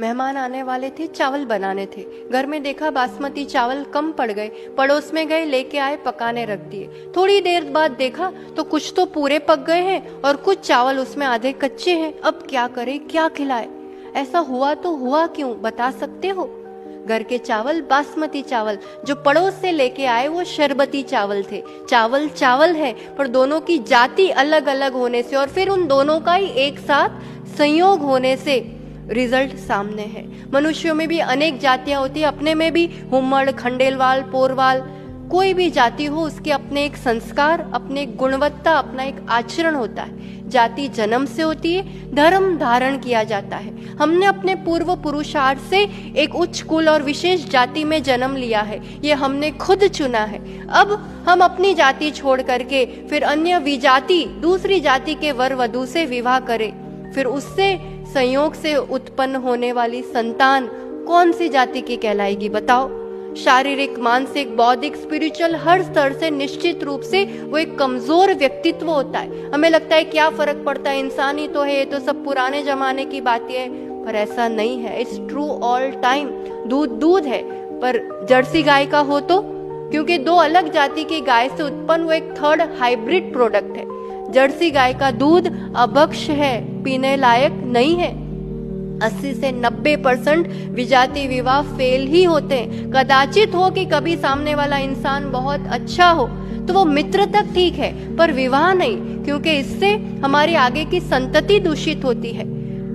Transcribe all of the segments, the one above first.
मेहमान आने वाले थे, चावल बनाने थे। घर में देखा बासमती चावल कम पड़ गए, पड़ोस में गए, लेके आए, पकाने रख दिए। थोड़ी देर बाद देखा तो कुछ तो पूरे पक गए हैं और कुछ चावल उसमें आधे कच्चे हैं। अब क्या करें, क्या खिलाए? ऐसा हुआ तो हुआ क्यों, बता सकते हो? घर के चावल बासमती चावल, जो पड़ोस से लेके आए वो शरबती चावल थे। चावल चावल है, पर दोनों की जाति अलग अलग होने से और फिर उन दोनों का ही एक साथ संयोग होने से रिजल्ट सामने है। मनुष्यों में भी अनेक जातियां होती है, अपने में भी हुम्मड़, खंडेलवाल, पोरवाल, कोई भी जाति हो उसके अपने एक संस्कार, अपने एक गुणवत्ता, अपना एक आचरण होता है। जाति जन्म से होती है, धर्म धारण किया जाता है। हमने अपने पूर्व पुरुषार्थ से एक उच्च कुल और विशेष जाति में जन्म लिया है, ये हमने खुद चुना है। अब हम अपनी जाति छोड़ करके फिर अन्य विजाति दूसरी जाति के वर वधू से विवाह करें, फिर उससे संयोग से उत्पन्न होने वाली संतान कौन सी जाति की कहलाएगी, बताओ? शारीरिक, मानसिक, बौद्धिक, स्पिरिचुअल हर स्तर से निश्चित रूप से वो एक कमजोर व्यक्तित्व होता है। हमें लगता है क्या फर्क पड़ता है, इंसान ही तो है, ये तो सब पुराने जमाने की बातें है, पर ऐसा नहीं है। It's true all time. दूध दूध है, पर जर्सी गाय का हो तो, क्योंकि दो अलग जाति की गाय से उत्पन्न वो एक थर्ड हाइब्रिड प्रोडक्ट है। जर्सी गाय का दूध अभक्ष है, पीने लायक नहीं है। 80 से 90% विजाति विवाह फेल ही होते हैं। कदाचित हो कि कभी सामने वाला इंसान बहुत अच्छा हो तो वो मित्र तक ठीक है, पर विवाह नहीं, क्योंकि इससे हमारी आगे की संतति दूषित होती है।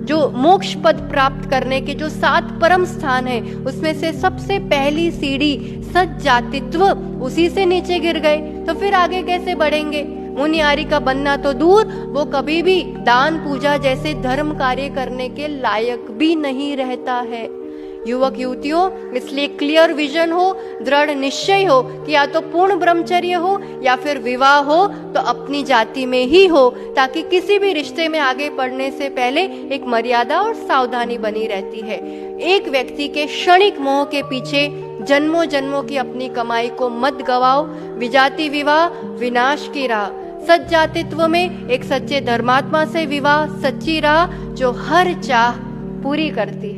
जो मोक्ष पद प्राप्त करने के जो 7 परम स्थान है, उसमें से सबसे पहली सीढ़ी सज्जातित्व, उसी से नीचे गिर गए तो फिर आगे कैसे बढ़ेंगे? मुनियारी का बनना तो दूर, वो कभी भी दान पूजा जैसे धर्म कार्य करने के लायक भी नहीं रहता है। युवक युवतियों, इसलिए क्लियर विजन हो, दृढ़ निश्चय हो कि या तो पूर्ण ब्रह्मचर्य हो या फिर विवाह हो तो अपनी जाति में ही हो, ताकि किसी भी रिश्ते में आगे बढ़ने से पहले एक मर्यादा और सावधानी बनी रहती है। एक व्यक्ति के क्षणिक मोह के पीछे जन्मों जन्मों की अपनी कमाई को मत गवाओ। विजाति विवाह विनाश की राह, सज्जातित्व में एक सच्चे धर्मात्मा से विवाह सच्ची राह जो हर चाह पूरी करती है।